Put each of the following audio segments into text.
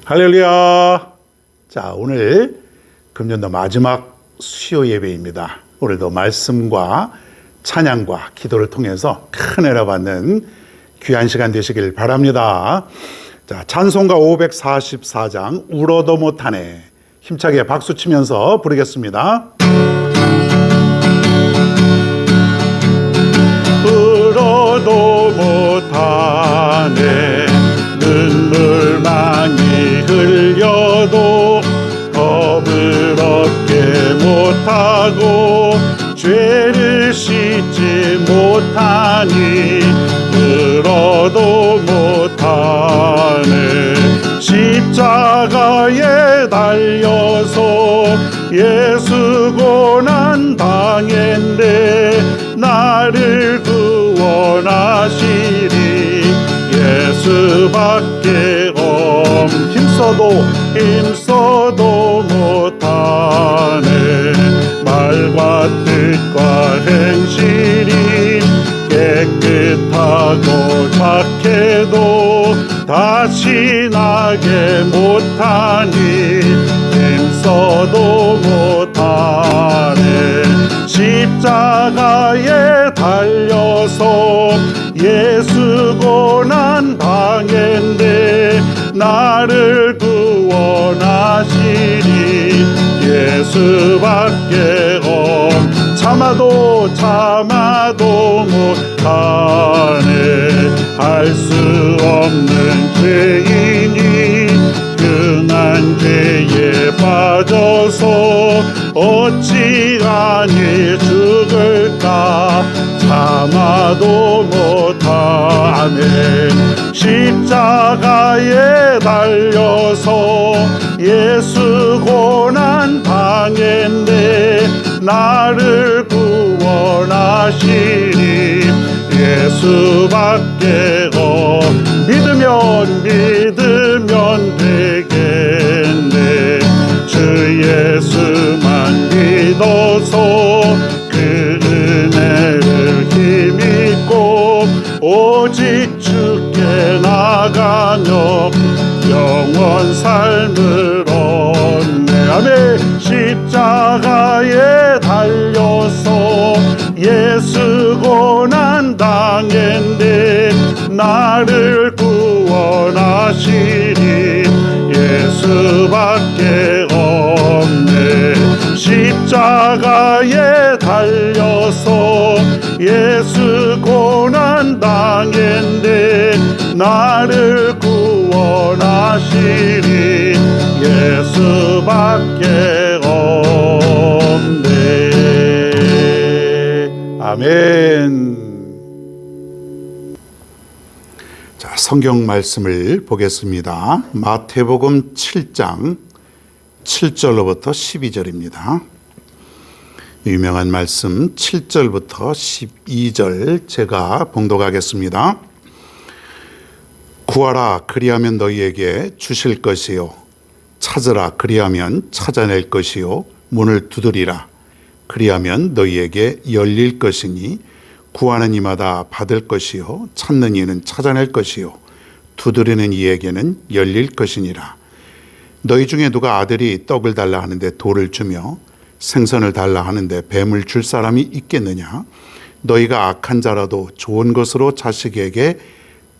할렐루야. 자, 오늘 금년도 마지막 수요 예배입니다. 오늘도 말씀과 찬양과 기도를 통해서 큰 은혜 받는 귀한 시간 되시길 바랍니다. 자, 찬송가 544장 울어도 못하네. 힘차게 박수 치면서 부르겠습니다. 울어도 못하네. 눈물 많이 흘려도 겁을 얻게 못하고 죄를 씻지 못하니 울어도 못하네. 십자가에 달려서 예수 고난 당했네. 나를 구원하시리 예수밖에 힘써도 못하네. 말과 뜻과 행실이 깨끗하고 착해도 다시 나게 못하니 힘써도 못하네. 십자가에 달려서 예수 고난 당했네. 나를 구원하시니 예수밖에 참아도 못하네. 할 수 없는 죄인이 흥한 죄에 빠져서 어찌하니 죽을까. 참아도 못하네. 십자가에 달려서 예수 고난 당했네. 나를 구원하시니 예수밖에 믿으면 되겠네. 주 예수만 믿어서 그 은혜를 힘입고 오직 주께 나가며 영원 삶을 얻네. 아멘. 십자가에 달려서 예수 고난 당했네. 나를 구원하시니 예수밖에 없네. 십자가에 달려서 예수 고난 당했네. 나를 구원하시니 예수밖에 없네. 아멘. 자, 성경 말씀을 보겠습니다. 마태복음 7장 7절로부터 12절입니다. 유명한 말씀 7절부터 12절 제가 봉독하겠습니다. 구하라 그리하면 너희에게 주실 것이요 찾으라 그리하면 찾아낼 것이요 문을 두드리라 그리하면 너희에게 열릴 것이니 구하는 이마다 받을 것이요 찾는 이는 찾아낼 것이요 두드리는 이에게는 열릴 것이니라. 너희 중에 누가 아들이 떡을 달라 하는데 돌을 주며 생선을 달라 하는데 뱀을 줄 사람이 있겠느냐. 너희가 악한 자라도 좋은 것으로 자식에게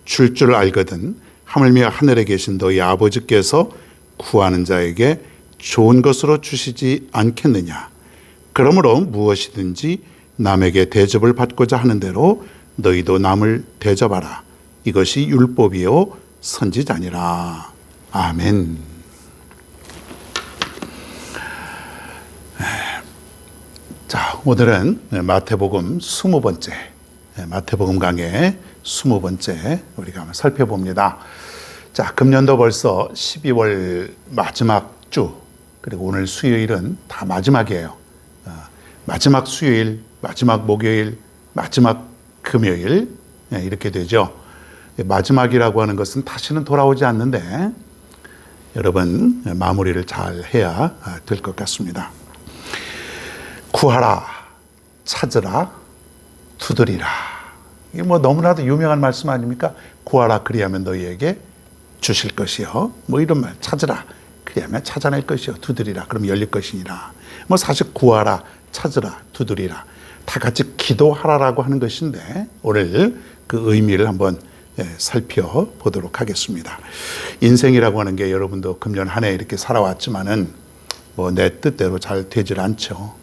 줄 줄 알거든 하물며 하늘에 계신 너희 아버지께서 구하는 자에게 좋은 것으로 주시지 않겠느냐. 그러므로 무엇이든지 남에게 대접을 받고자 하는 대로 너희도 남을 대접하라. 이것이 율법이요 선지자니라. 아멘. 자, 오늘은 마태복음 20번째 마태복음 강의 20번째 우리가 한번 살펴봅니다. 자, 금년도 벌써 12월 마지막 주, 그리고 오늘 수요일은 다 마지막이에요. 마지막 수요일, 마지막 목요일, 마지막 금요일 이렇게 되죠. 마지막이라고 하는 것은 다시는 돌아오지 않는데 여러분 마무리를 잘 해야 될 것 같습니다. 구하라, 찾으라, 두드리라. 이게 뭐 너무나도 유명한 말씀 아닙니까? 구하라 그리하면 너희에게 주실 것이요. 뭐 이런 말, 찾으라 그리하면 찾아낼 것이요, 두드리라 그럼 열릴 것이니라. 뭐 사실 구하라, 찾으라, 두드리라 다 같이 기도하라라고 하는 것인데, 오늘 그 의미를 한번 살펴보도록 하겠습니다. 인생이라고 하는 게 여러분도 금년 한 해 이렇게 살아왔지만은 뭐 내 뜻대로 잘 되질 않죠.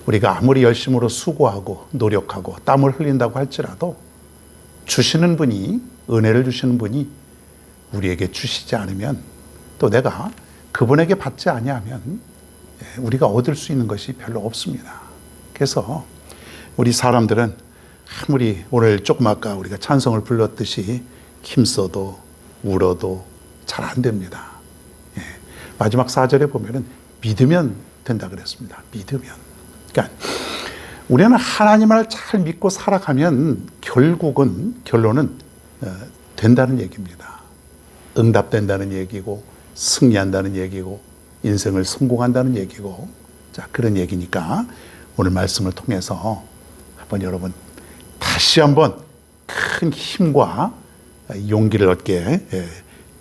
우리가 아무리 열심으로 수고하고 노력하고 땀을 흘린다고 할지라도 주시는 분이, 은혜를 주시는 분이 우리에게 주시지 않으면, 또 내가 그분에게 받지 아니하면 우리가 얻을 수 있는 것이 별로 없습니다. 그래서 우리 사람들은 아무리 오늘 조금 아까 우리가 찬송을 불렀듯이 힘써도 울어도 잘 안 됩니다. 마지막 4절에 보면은 믿으면 된다 그랬습니다. 믿으면. 그러니까 우리는 하나님을 잘 믿고 살아가면 결론은 된다는 얘기입니다. 응답된다는 얘기고, 승리한다는 얘기고, 인생을 성공한다는 얘기고, 자, 그런 얘기니까 오늘 말씀을 통해서 한번 여러분 다시 한번 큰 힘과 용기를 얻게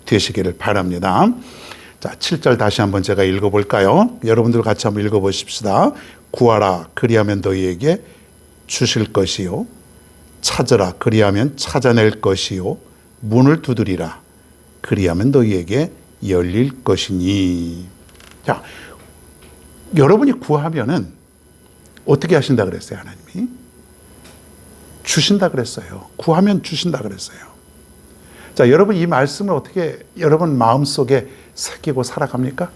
되시기를 바랍니다. 자, 7절 다시 한번 제가 읽어볼까요? 여러분들 같이 한번 읽어보십시다. 구하라 그리하면 너희에게 주실 것이요, 찾으라 그리하면 찾아낼 것이요, 문을 두드리라 그리하면 너희에게 열릴 것이니. 자, 여러분이 구하면은 어떻게 하신다 그랬어요? 하나님이 주신다 그랬어요. 구하면 주신다 그랬어요. 자, 여러분 이 말씀을 어떻게 여러분 마음속에 새기고 살아갑니까?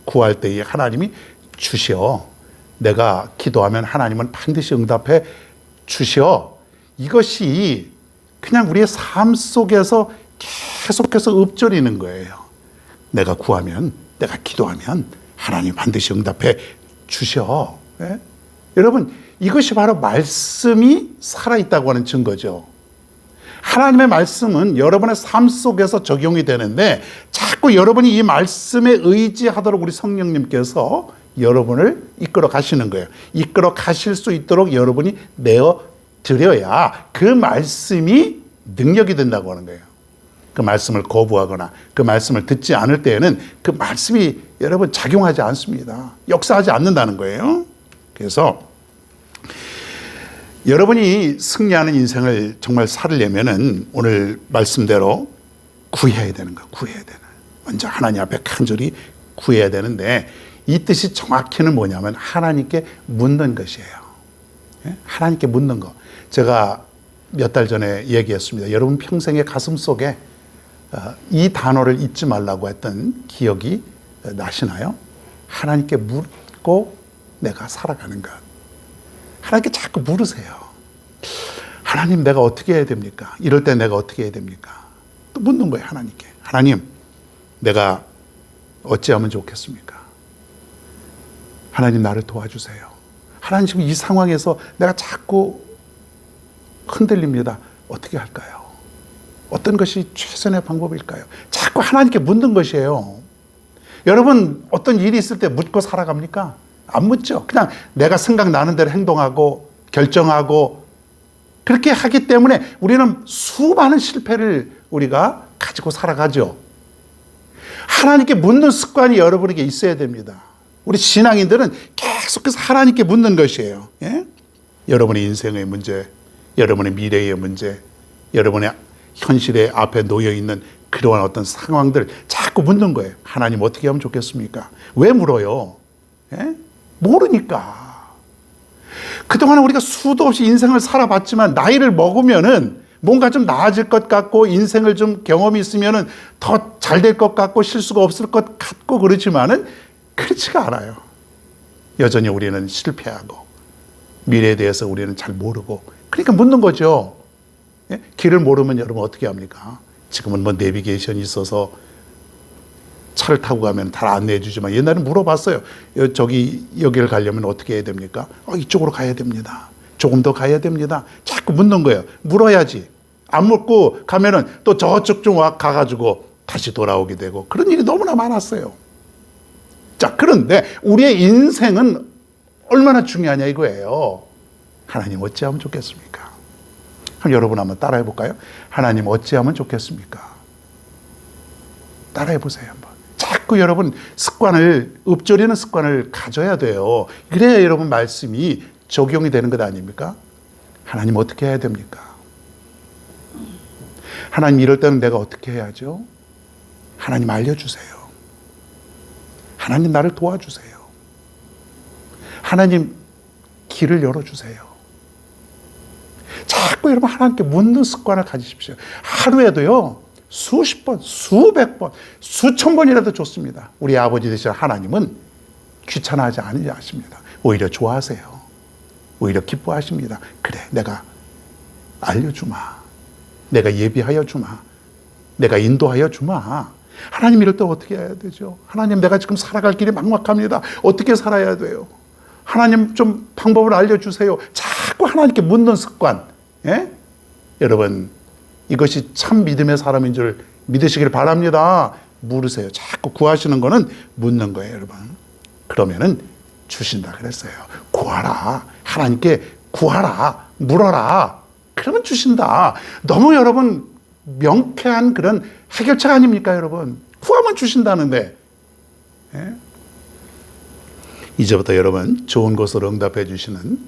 구할 때에 하나님이 주시어, 내가 기도하면 하나님은 반드시 응답해 주시어, 이것이 그냥 우리의 삶 속에서 계속해서 읊조리는 거예요. 내가 구하면, 내가 기도하면 하나님 반드시 응답해 주시어. 예? 여러분, 이것이 바로 말씀이 살아있다고 하는 증거죠. 하나님의 말씀은 여러분의 삶 속에서 적용이 되는데, 자꾸 여러분이 이 말씀에 의지하도록 우리 성령님께서 여러분을 이끌어 가시는 거예요. 이끌어 가실 수 있도록 여러분이 내어 드려야 그 말씀이 능력이 된다고 하는 거예요. 그 말씀을 거부하거나 그 말씀을 듣지 않을 때에는 그 말씀이 여러분 작용하지 않습니다. 역사하지 않는다는 거예요. 그래서 여러분이 승리하는 인생을 정말 살으려면은 오늘 말씀대로 구해야 되는 거예요. 구해야 되는. 먼저 하나님 앞에 간절히 구해야 되는데, 이 뜻이 정확히는 뭐냐면 하나님께 묻는 것이에요. 하나님께 묻는 거. 제가 몇 달 전에 얘기했습니다. 여러분 평생의 가슴 속에 이 단어를 잊지 말라고 했던 기억이 나시나요? 하나님께 묻고 내가 살아가는 것. 하나님께 자꾸 물으세요. 하나님, 내가 어떻게 해야 됩니까? 이럴 때 내가 어떻게 해야 됩니까? 또 묻는 거예요, 하나님께. 하나님, 내가 어찌하면 좋겠습니까? 하나님, 나를 도와주세요. 하나님, 지금 이 상황에서 내가 자꾸 흔들립니다. 어떻게 할까요? 어떤 것이 최선의 방법일까요? 자꾸 하나님께 묻는 것이에요. 여러분, 어떤 일이 있을 때 묻고 살아갑니까? 안 묻죠. 그냥 내가 생각나는 대로 행동하고 결정하고, 그렇게 하기 때문에 우리는 수많은 실패를 우리가 가지고 살아가죠. 하나님께 묻는 습관이 여러분에게 있어야 됩니다. 우리 신앙인들은 계속해서 하나님께 묻는 것이에요. 예? 여러분의 인생의 문제, 여러분의 미래의 문제, 여러분의 현실의 앞에 놓여있는 그러한 어떤 상황들 자꾸 묻는 거예요. 하나님, 어떻게 하면 좋겠습니까? 왜 물어요? 예? 모르니까. 그동안 우리가 수도 없이 인생을 살아봤지만 나이를 먹으면은 뭔가 좀 나아질 것 같고, 인생을 좀 경험이 있으면은 더 잘 될 것 같고, 실수가 없을 것 같고, 그렇지만은 그렇지가 않아요. 여전히 우리는 실패하고 미래에 대해서 우리는 잘 모르고, 그러니까 묻는 거죠. 예? 길을 모르면 여러분 어떻게 합니까? 지금은 뭐 내비게이션이 있어서 차를 타고 가면 다 안내해 주지만 옛날에 물어봤어요. 여기를 가려면 어떻게 해야 됩니까? 이쪽으로 가야 됩니다. 조금 더 가야 됩니다. 자꾸 묻는 거예요. 물어야지. 안 묻고 가면은 또 저쪽 좀 가가지고 다시 돌아오게 되고, 그런 일이 너무나 많았어요. 자, 그런데 우리의 인생은 얼마나 중요하냐 이거예요. 하나님, 어찌하면 좋겠습니까? 그럼 여러분 한번 따라해 볼까요? 하나님, 어찌하면 좋겠습니까? 따라해 보세요. 한번. 자꾸 여러분 읊조리는 습관을 가져야 돼요. 그래야 여러분 말씀이 적용이 되는 것 아닙니까? 하나님 어떻게 해야 됩니까? 하나님 이럴 때는 내가 어떻게 해야죠? 하나님 알려주세요. 하나님 나를 도와주세요. 하나님 길을 열어주세요. 자꾸 여러분 하나님께 묻는 습관을 가지십시오. 하루에도요, 수십 번, 수백 번, 수천 번이라도 좋습니다. 우리 아버지 되신 하나님은 귀찮아하지 않으십니다. 오히려 좋아하세요. 오히려 기뻐하십니다. 그래, 내가 알려주마. 내가 예비하여 주마. 내가 인도하여 주마. 하나님 이럴 때 어떻게 해야 되죠? 하나님 내가 지금 살아갈 길이 막막합니다. 어떻게 살아야 돼요? 하나님 좀 방법을 알려주세요. 자꾸 하나님께 묻는 습관. 예? 여러분 이것이 참 믿음의 사람인 줄 믿으시길 바랍니다. 물으세요. 자꾸 구하시는 거는 묻는 거예요, 여러분. 그러면은 주신다 그랬어요. 구하라. 하나님께 구하라. 물어라. 그러면 주신다. 너무 여러분 명쾌한 그런 해결책 아닙니까, 여러분? 구하면 주신다는데. 예? 이제부터 여러분 좋은 것으로 응답해 주시는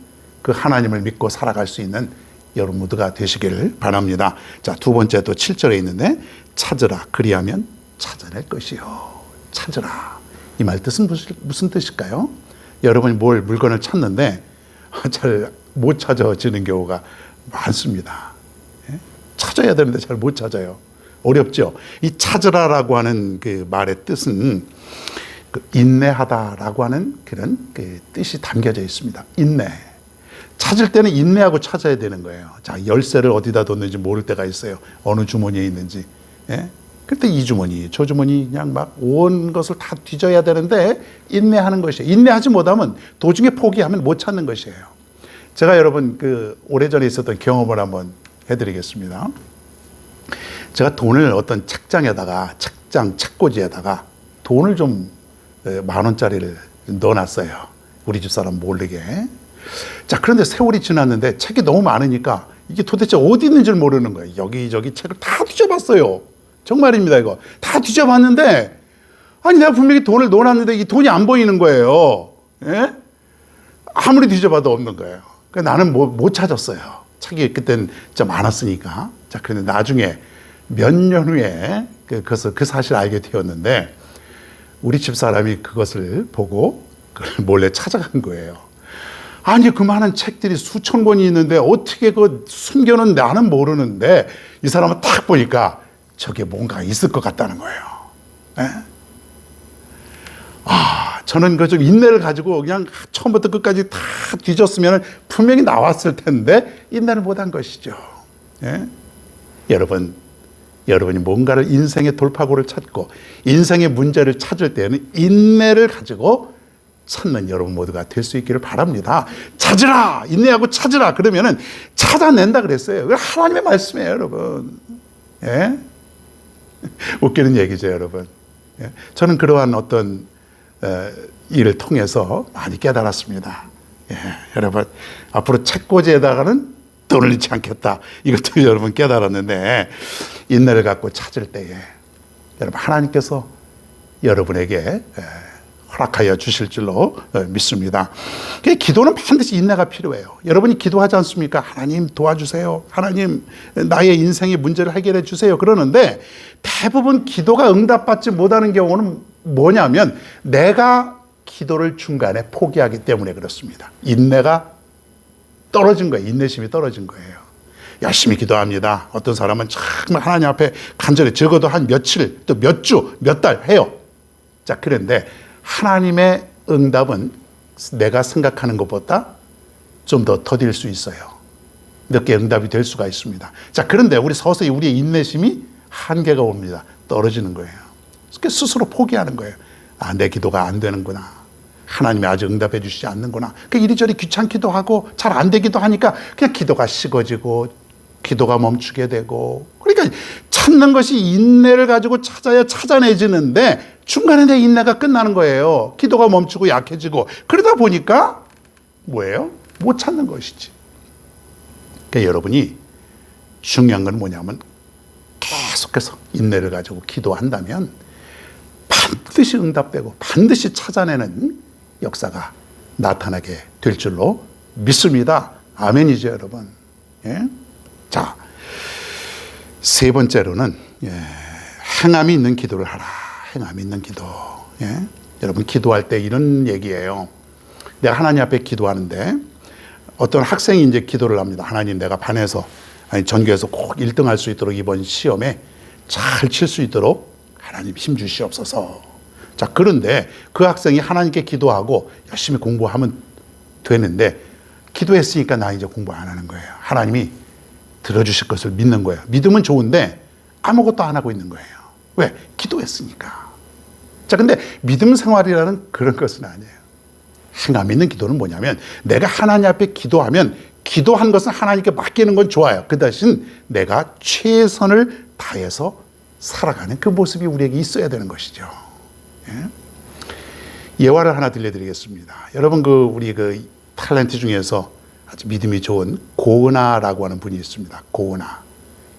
그 하나님을 믿고 살아갈 수 있는 여러분 모두가 되시기를 바랍니다. 자, 두 번째 또 7절에 있는데 찾으라 그리하면 찾아낼 것이요. 찾으라. 이 말 뜻은 무슨 뜻일까요? 여러분이 물건을 찾는데 잘 못 찾아지는 경우가 많습니다. 예? 찾아야 되는데 잘 못 찾아요. 어렵죠? 이 찾으라라고 하는 그 말의 뜻은 인내하다라고 하는 그런 그 뜻이 담겨져 있습니다. 인내. 찾을 때는 인내하고 찾아야 되는 거예요. 자, 열쇠를 어디다 뒀는지 모를 때가 있어요. 어느 주머니에 있는지. 예? 그때 이 주머니, 저 주머니 그냥 막 온 것을 다 뒤져야 되는데 인내하는 것이에요. 인내하지 못하면 도중에 포기하면 못 찾는 것이에요. 제가 여러분 그 오래전에 있었던 경험을 한번 해드리겠습니다. 제가 돈을 어떤 책장에다가 책꽂이에다가 돈을 좀 10,000원짜리를 넣어놨어요. 우리 집사람 모르게. 자, 그런데 세월이 지났는데 책이 너무 많으니까 이게 도대체 어디 있는 줄 모르는 거예요. 여기저기 책을 다 뒤져봤어요. 정말입니다, 이거. 다 뒤져봤는데, 아니, 내가 분명히 돈을 넣어놨는데 이 돈이 안 보이는 거예요. 예? 아무리 뒤져봐도 없는 거예요. 그러니까 나는 못 찾았어요. 책이 그땐 진짜 많았으니까. 자, 그런데 나중에 몇 년 후에 그 사실을 알게 되었는데, 우리 집사람이 그것을 보고 몰래 찾아간 거예요. 아니, 그 많은 책들이 수천 권이 있는데 어떻게 그 숨겨놓은 나는 모르는데 이 사람은 딱 보니까 저게 뭔가 있을 것 같다는 거예요. 예? 저는 그 좀 인내를 가지고 그냥 처음부터 끝까지 다 뒤졌으면 분명히 나왔을 텐데 인내를 못한 것이죠. 예? 여러분이 뭔가를 인생의 돌파구를 찾고 인생의 문제를 찾을 때는 인내를 가지고 찾는 여러분 모두가 될 수 있기를 바랍니다. 찾으라! 인내하고 찾으라! 그러면은 찾아낸다 그랬어요. 그게 하나님의 말씀이에요, 여러분. 예? 웃기는 얘기죠, 여러분. 예? 저는 그러한 어떤 일을 통해서 많이 깨달았습니다. 예, 여러분, 앞으로 책꽂이에다가는 돈을 잃지 않겠다. 이것도 여러분 깨달았는데, 인내를 갖고 찾을 때에 여러분 하나님께서 여러분에게 허락하여 주실 줄로 믿습니다. 기도는 반드시 인내가 필요해요. 여러분이 기도하지 않습니까? 하나님 도와주세요. 하나님 나의 인생의 문제를 해결해 주세요. 그러는데 대부분 기도가 응답받지 못하는 경우는 뭐냐면 내가 기도를 중간에 포기하기 때문에 그렇습니다. 인내가 떨어진 거예요. 인내심이 떨어진 거예요. 열심히 기도합니다. 어떤 사람은 정말 하나님 앞에 간절히 적어도 한 며칠 또 몇 주, 몇 달 해요. 자, 그런데 하나님의 응답은 내가 생각하는 것보다 좀 더 더딜 수 있어요. 늦게 응답이 될 수가 있습니다. 자, 그런데 우리 서서히 우리의 인내심이 한계가 옵니다. 떨어지는 거예요. 스스로 포기하는 거예요. 내 기도가 안 되는구나. 하나님이 아직 응답해 주시지 않는구나. 이리저리 귀찮기도 하고 잘 안 되기도 하니까 그냥 기도가 식어지고 기도가 멈추게 되고, 그러니까 찾는 것이 인내를 가지고 찾아야 찾아내지는데 중간에 내 인내가 끝나는 거예요. 기도가 멈추고 약해지고 그러다 보니까 뭐예요? 못 찾는 것이지. 그러니까 여러분이 중요한 건 뭐냐면 계속해서 인내를 가지고 기도한다면 반드시 응답되고 반드시 찾아내는 역사가 나타나게 될 줄로 믿습니다. 아멘이죠, 여러분. 예? 자, 세 번째로는 행함이 있는 기도를 하라. 행함이 있는 기도. 예? 여러분, 기도할 때 이런 얘기예요. 내가 하나님 앞에 기도하는데 어떤 학생이 이제 기도를 합니다. 하나님, 내가 반에서 아니 전교에서 꼭 1등 할 수 있도록 이번 시험에 잘 칠 수 있도록 하나님 힘 주시옵소서. 자, 그런데 그 학생이 하나님께 기도하고 열심히 공부하면 되는데 기도했으니까 나 이제 공부 안 하는 거예요. 하나님이 들어주실 것을 믿는 거예요. 믿으면 좋은데 아무것도 안 하고 있는 거예요. 왜? 기도했으니까. 자, 근데 믿음 생활이라는 그런 것은 아니에요. 행함 있는 기도는 뭐냐면 내가 하나님 앞에 기도하면 기도한 것은 하나님께 맡기는 건 좋아요. 그 대신 내가 최선을 다해서 살아가는 그 모습이 우리에게 있어야 되는 것이죠. 예화를 하나 들려드리겠습니다. 여러분, 우리 탤런트 중에서 아주 믿음이 좋은 고은아라고 하는 분이 있습니다. 고은아.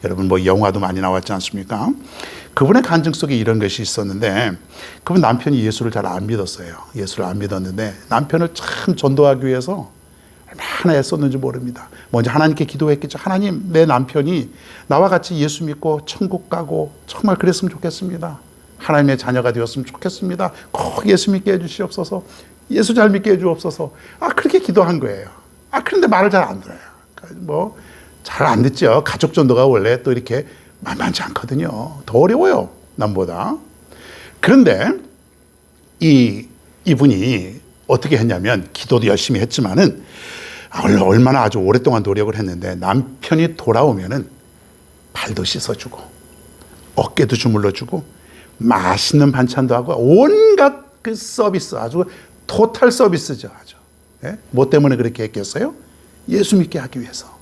여러분, 영화도 많이 나왔지 않습니까? 그분의 간증 속에 이런 것이 있었는데, 그분 남편이 예수를 잘 안 믿었어요. 예수를 안 믿었는데 남편을 참 전도하기 위해서 얼마나 애썼는지 모릅니다. 먼저 하나님께 기도했겠죠. 하나님, 내 남편이 나와 같이 예수 믿고 천국 가고 정말 그랬으면 좋겠습니다. 하나님의 자녀가 되었으면 좋겠습니다. 꼭 예수 믿게 해주시옵소서. 예수 잘 믿게 해주옵소서. 그렇게 기도한 거예요. 그런데 말을 잘 안 들어요. 잘 안 듣죠. 가족 전도가 원래 또 이렇게 만만치 않거든요. 더 어려워요, 남보다. 그런데 이분이 어떻게 했냐면, 기도도 열심히 했지만은 얼마나 아주 오랫동안 노력을 했는데 남편이 돌아오면은 발도 씻어주고 어깨도 주물러주고 맛있는 반찬도 하고 온갖 그 서비스, 아주 토탈 서비스죠. 아주. 뭐 때문에 그렇게 했겠어요? 예수 믿게 하기 위해서.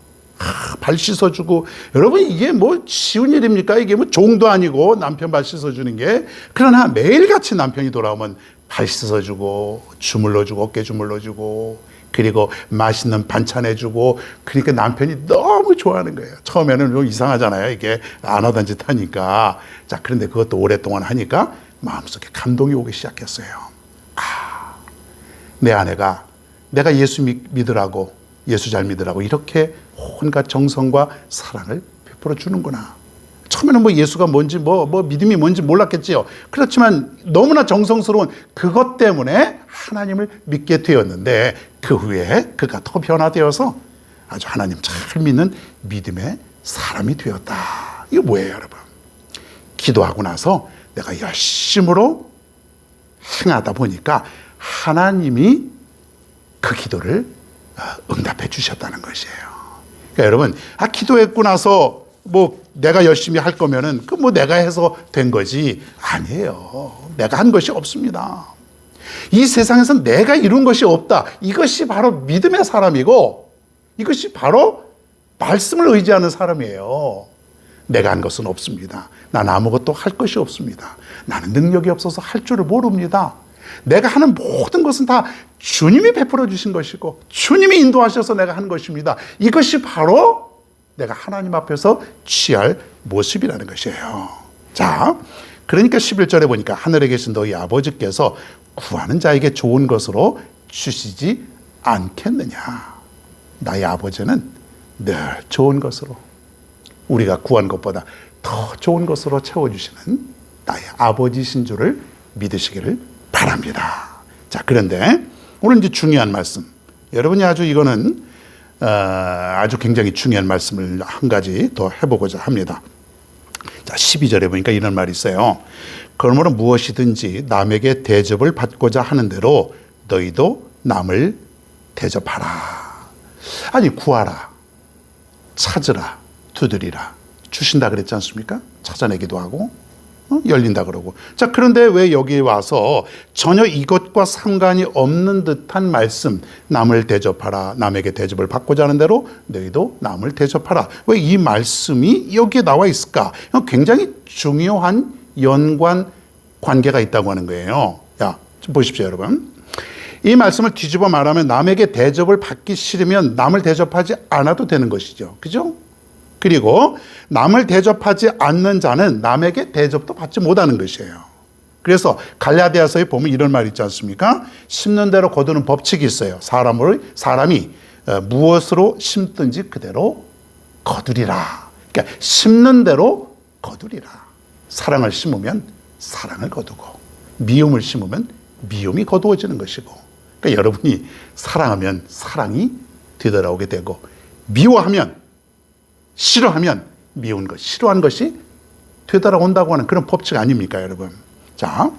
발 씻어주고. 여러분, 이게 쉬운 일입니까? 이게 종도 아니고 남편 발 씻어주는 게. 그러나 매일같이 남편이 돌아오면 발 씻어주고 주물러주고 어깨 주물러주고 그리고 맛있는 반찬 해주고. 그러니까 남편이 너무 좋아하는 거예요. 처음에는 좀 이상하잖아요. 이게 안 하던 짓 하니까. 자, 그런데 그것도 오랫동안 하니까 마음속에 감동이 오기 시작했어요. 내 아내가 내가 예수 믿으라고, 예수 잘 믿으라고 이렇게 온갖 정성과 사랑을 베풀어 주는구나. 처음에는 예수가 뭔지 믿음이 뭔지 몰랐겠지요. 그렇지만 너무나 정성스러운 그것 때문에 하나님을 믿게 되었는데, 그 후에 그가 더 변화되어서 아주 하나님 잘 믿는 믿음의 사람이 되었다. 이거 뭐예요, 여러분? 기도하고 나서 내가 열심으로 행하다 보니까 하나님이 그 기도를 응답해 주셨다는 것이에요. 그러니까 여러분, 기도했고 나서 내가 열심히 할 거면은 내가 해서 된 거지. 아니에요. 내가 한 것이 없습니다. 이 세상에서 내가 이룬 것이 없다. 이것이 바로 믿음의 사람이고, 이것이 바로 말씀을 의지하는 사람이에요. 내가 한 것은 없습니다. 난 아무것도 할 것이 없습니다. 나는 능력이 없어서 할 줄을 모릅니다. 내가 하는 모든 것은 다 주님이 베풀어 주신 것이고 주님이 인도하셔서 내가 한 것입니다. 이것이 바로 내가 하나님 앞에서 취할 모습이라는 것이에요. 자, 그러니까 11절에 보니까 하늘에 계신 너희 아버지께서 구하는 자에게 좋은 것으로 주시지 않겠느냐. 나의 아버지는 늘 좋은 것으로, 우리가 구한 것보다 더 좋은 것으로 채워주시는 나의 아버지신 줄을 믿으시기를 바랍니다. 자, 그런데 오늘 이제 중요한 말씀, 여러분이 이거는 아주 굉장히 중요한 말씀을 한 가지 더 해보고자 합니다. 자, 12절에 보니까 이런 말이 있어요. 그러므로 무엇이든지 남에게 대접을 받고자 하는 대로 너희도 남을 대접하라. 아니, 구하라, 찾으라, 두드리라. 주신다 그랬지 않습니까? 찾아내기도 하고 열린다 그러고. 자, 그런데 왜 여기 와서 전혀 이것과 상관이 없는 듯한 말씀, 남을 대접하라, 남에게 대접을 받고자 하는 대로 너희도 남을 대접하라, 왜 이 말씀이 여기에 나와 있을까? 굉장히 중요한 연관 관계가 있다고 하는 거예요. 좀 보십시오, 여러분. 이 말씀을 뒤집어 말하면 남에게 대접을 받기 싫으면 남을 대접하지 않아도 되는 것이죠. 그죠? 그리고 남을 대접하지 않는 자는 남에게 대접도 받지 못하는 것이에요. 그래서 갈라디아서에 보면 이런 말 있지 않습니까? 심는 대로 거두는 법칙이 있어요. 사람이 무엇으로 심든지 그대로 거두리라. 그러니까 심는 대로 거두리라. 사랑을 심으면 사랑을 거두고, 미움을 심으면 미움이 거두어지는 것이고, 그러니까 여러분이 사랑하면 사랑이 되돌아오게 되고, 미워하면, 싫어하면 미운 것, 싫어하는 것이 되돌아온다고 하는 그런 법칙 아닙니까, 여러분? 자,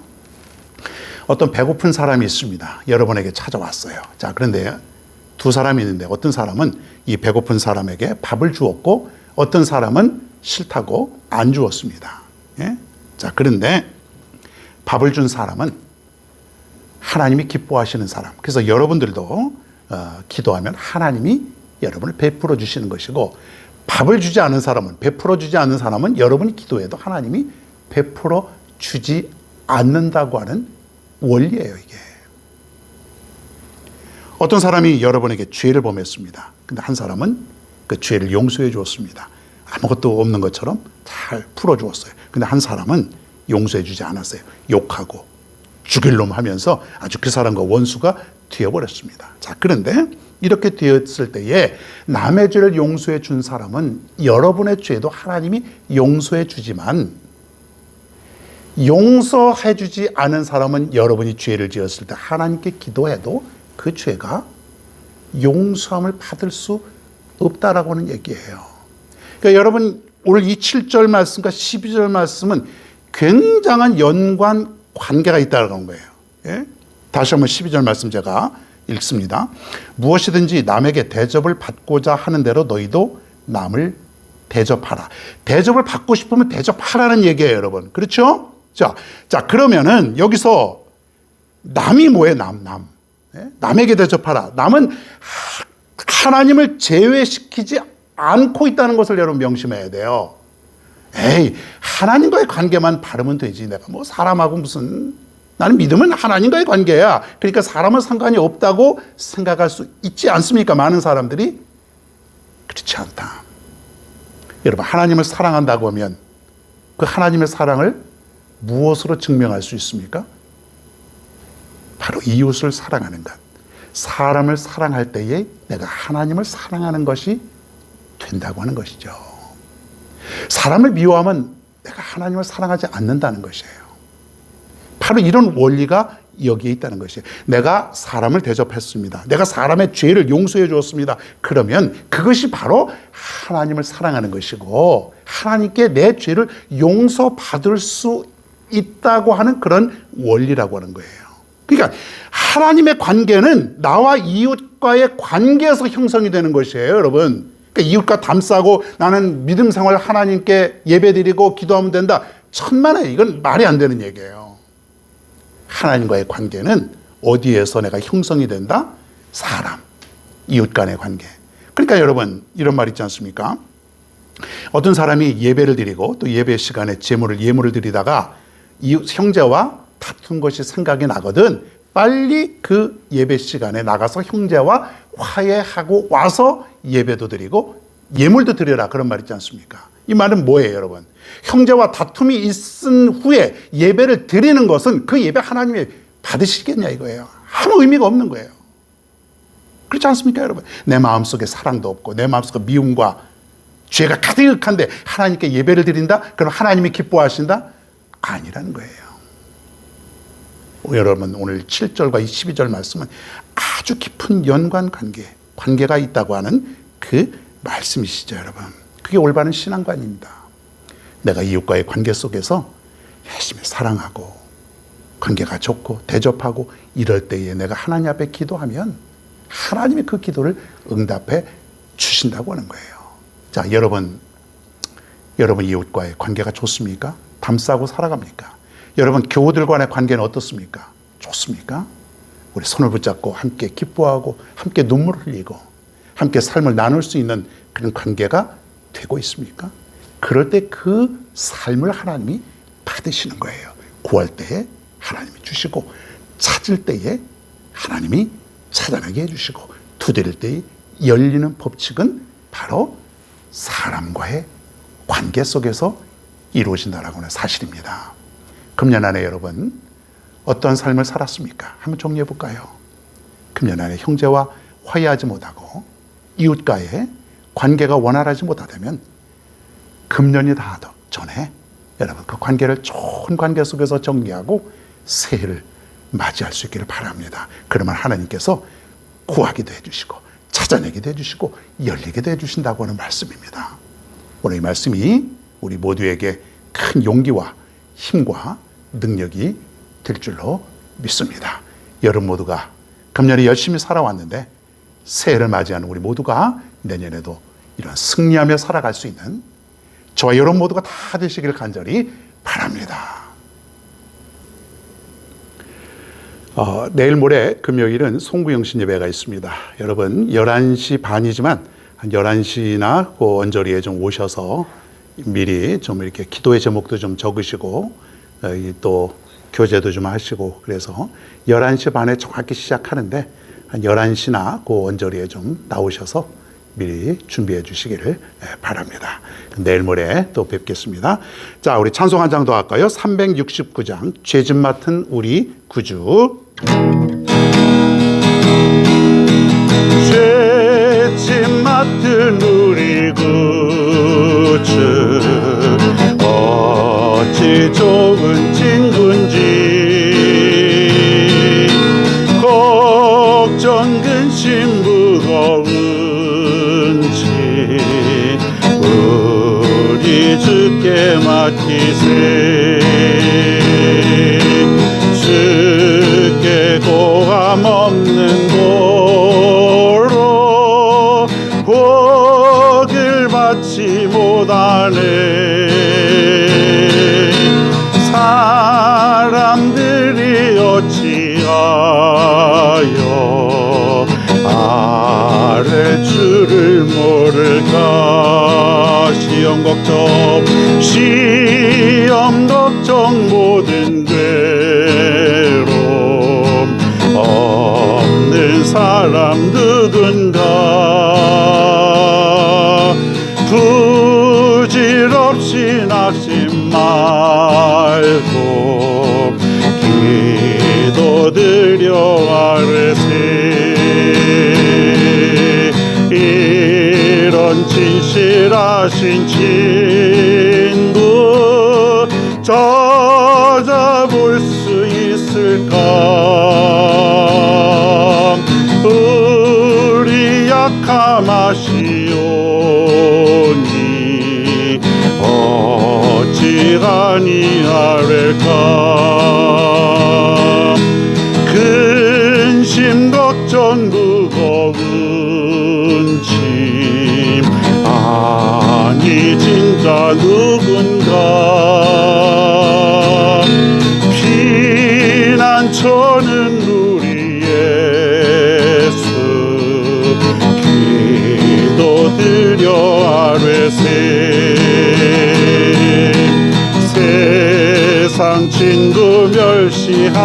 어떤 배고픈 사람이 있습니다. 여러분에게 찾아왔어요. 자, 그런데 두 사람이 있는데 어떤 사람은 이 배고픈 사람에게 밥을 주었고 어떤 사람은 싫다고 안 주었습니다. 예? 자, 그런데 밥을 준 사람은 하나님이 기뻐하시는 사람. 그래서 여러분들도 기도하면 하나님이 여러분을 베풀어 주시는 것이고, 밥을 주지 않은 사람은, 베풀어 주지 않는 사람은 여러분이 기도해도 하나님이 베풀어 주지 않는다고 하는 원리예요, 이게. 어떤 사람이 여러분에게 죄를 범했습니다. 근데 한 사람은 그 죄를 용서해 주었습니다. 아무것도 없는 것처럼 잘 풀어 주었어요. 근데 한 사람은 용서해 주지 않았어요. 욕하고 죽일 놈 하면서 아주 그 사람과 원수가 되어버렸습니다. 자, 그런데 이렇게 되었을 때에 남의 죄를 용서해 준 사람은 여러분의 죄도 하나님이 용서해 주지만, 용서해 주지 않은 사람은 여러분이 죄를 지었을 때 하나님께 기도해도 그 죄가 용서함을 받을 수 없다라고 하는 얘기예요. 그러니까 여러분, 오늘 이 7절 말씀과 12절 말씀은 굉장한 연관 관계가 있다고 하는 거예요. 예? 다시 한번 12절 말씀 제가 읽습니다. 무엇이든지 남에게 대접을 받고자 하는 대로 너희도 남을 대접하라. 대접을 받고 싶으면 대접하라는 얘기예요, 여러분. 그렇죠? 자, 그러면은 여기서 남이 뭐예요? 남. 예? 남에게 대접하라. 남은 하나님을 제외시키지 않고 있다는 것을 여러분 명심해야 돼요. 에이, 하나님과의 관계만 바르면 되지. 내가 뭐 사람하고 무슨, 나는 믿음은 하나님과의 관계야. 그러니까 사람은 상관이 없다고 생각할 수 있지 않습니까? 많은 사람들이. 그렇지 않다. 여러분, 하나님을 사랑한다고 하면 그 하나님의 사랑을 무엇으로 증명할 수 있습니까? 바로 이웃을 사랑하는 것. 사람을 사랑할 때에 내가 하나님을 사랑하는 것이 된다고 하는 것이죠. 사람을 미워하면 내가 하나님을 사랑하지 않는다는 것이에요. 바로 이런 원리가 여기에 있다는 것이에요. 내가 사람을 대접했습니다. 내가 사람의 죄를 용서해 주었습니다. 그러면 그것이 바로 하나님을 사랑하는 것이고, 하나님께 내 죄를 용서받을 수 있다고 하는 그런 원리라고 하는 거예요. 그러니까 하나님의 관계는 나와 이웃과의 관계에서 형성이 되는 것이에요, 여러분. 그러니까 이웃과 담싸고 나는 믿음 생활 하나님께 예배드리고 기도하면 된다. 천만에 이건 말이 안 되는 얘기예요. 하나님과의 관계는 어디에서 내가 형성이 된다? 사람, 이웃 간의 관계. 그러니까 여러분, 이런 말 있지 않습니까? 어떤 사람이 예배를 드리고 또 예배 시간에 예물을 드리다가 이웃 형제와 다툰 것이 생각이 나거든 빨리 그 예배 시간에 나가서 형제와 화해하고 와서 예배도 드리고 예물도 드려라, 그런 말 있지 않습니까? 이 말은 뭐예요, 여러분? 형제와 다툼이 있은 후에 예배를 드리는 것은 그 예배 하나님이 받으시겠냐 이거예요. 아무 의미가 없는 거예요. 그렇지 않습니까, 여러분? 내 마음속에 사랑도 없고 내 마음속에 미움과 죄가 가득한데 하나님께 예배를 드린다? 그럼 하나님이 기뻐하신다? 아니라는 거예요. 여러분, 오늘 7절과 12절 말씀은 아주 깊은 연관 관계가 있다고 하는 그 말씀이시죠, 여러분. 그게 올바른 신앙관입니다. 내가 이웃과의 관계 속에서 열심히 사랑하고 관계가 좋고 대접하고 이럴 때에 내가 하나님 앞에 기도하면 하나님이 그 기도를 응답해 주신다고 하는 거예요. 자, 여러분 이웃과의 관계가 좋습니까? 담싸고 살아갑니까? 여러분, 교우들 간의 관계는 어떻습니까? 좋습니까? 우리 손을 붙잡고 함께 기뻐하고 함께 눈물을 흘리고 함께 삶을 나눌 수 있는 그런 관계가 되고 있습니까? 그럴 때 그 삶을 하나님이 받으시는 거예요. 구할 때에 하나님이 주시고, 찾을 때에 하나님이 찾아내게 해주시고, 두드릴 때에 열리는 법칙은 바로 사람과의 관계 속에서 이루어진다라고 하는 사실입니다. 금년 안에 여러분 어떤 삶을 살았습니까? 한번 정리해 볼까요? 금년 안에 형제와 화해하지 못하고 이웃과의 관계가 원활하지 못하다면 금년이 다 전에 여러분 그 관계를 좋은 관계 속에서 정리하고 새해를 맞이할 수 있기를 바랍니다. 그러면 하나님께서 구하기도 해주시고 찾아내기도 해주시고 열리기도 해주신다고 하는 말씀입니다. 오늘 이 말씀이 우리 모두에게 큰 용기와 힘과 능력이 될 줄로 믿습니다. 여러분 모두가 금년에 열심히 살아왔는데 새해를 맞이하는 우리 모두가 내년에도 이런 승리하며 살아갈 수 있는 저와 여러분 모두가 다 되시길 간절히 바랍니다. 내일 모레 금요일은 송구영신 예배가 있습니다. 여러분 11시 반이지만 한 11시나 그 언저리에 좀 오셔서 미리 좀 이렇게 기도의 제목도 좀 적으시고 또 교제도 좀 하시고 그래서 11시 반에 정확히 시작하는데 한 11시나 그 언저리에 좀 나오셔서 미리 준비해 주시기를 바랍니다. 내일 모레 또 뵙겠습니다. 자, 우리 찬송 한 장 더 할까요? 369장 죄짐 맡은 우리 구주. 죄짐 맡은 우리 구주 어찌 좋은 친구인지 걱정 근심 무거운지 우리 주께 맡기세 주께 고함 없는 도로 복을 받지 못하네 사람들이 어찌하여 아랠 줄을 모를까 시험 걱정 모든 괴로움 없는 사람 누군가 부질없이 낙심 말고 기도드려 아뢰세 이런 진실하신 친구 찾아볼 수 있을까 우리 약함 아시오니 어찌 아니하릴까 근심 걱정 무거운 짐 아니 진짜 누군가 피난처는 우리 예수 기도드려 아뢰세 세상 친구 멸시하고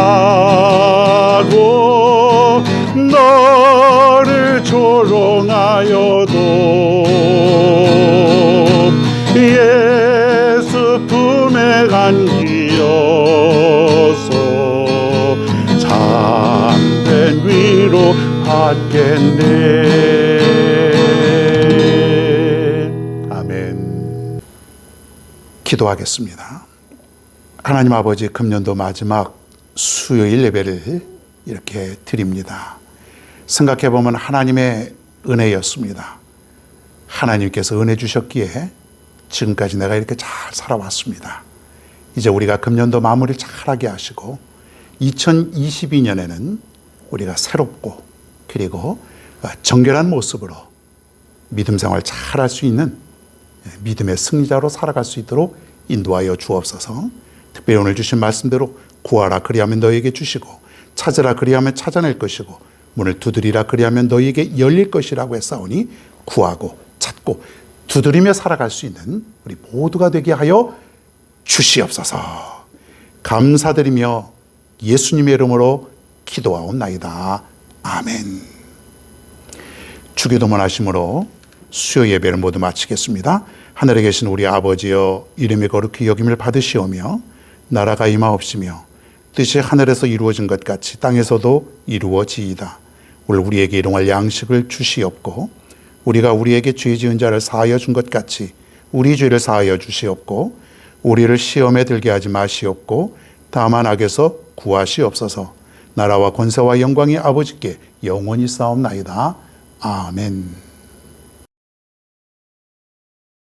너를 조롱하여도 예수 품에 안기어서 참된 위로 받겠네. 아멘. 기도하겠습니다. 하나님 아버지, 금년도 마지막 수요일 예배를 이렇게 드립니다. 생각해보면 하나님의 은혜였습니다. 하나님께서 은혜 주셨기에 지금까지 내가 이렇게 잘 살아왔습니다. 이제 우리가 금년도 마무리를 잘하게 하시고 2022년에는 우리가 새롭고 그리고 정결한 모습으로 믿음 생활 잘할 수 있는 믿음의 승리자로 살아갈 수 있도록 인도하여 주옵소서. 특별히 오늘 주신 말씀대로 구하라 그리하면 너희에게 주시고 찾으라 그리하면 찾아낼 것이고 문을 두드리라 그리하면 너희에게 열릴 것이라고 했사오니 구하고 찾고 두드리며 살아갈 수 있는 우리 모두가 되게 하여 주시옵소서. 감사드리며 예수님의 이름으로 기도하옵나이다. 아멘. 주기도문 하심으로 수요 예배를 모두 마치겠습니다. 하늘에 계신 우리 아버지여 이름이 거룩히 여김을 받으시오며 나라가 임하옵시며 뜻이 하늘에서 이루어진 것 같이 땅에서도 이루어지이다. 오늘 우리에게 일용할 양식을 주시옵고 우리가 우리에게 죄 지은 자를 사하여 준 것 같이 우리 죄를 사하여 주시옵고 우리를 시험에 들게 하지 마시옵고 다만 악에서 구하시옵소서. 나라와 권세와 영광이 아버지께 영원히 싸움나이다. 아멘.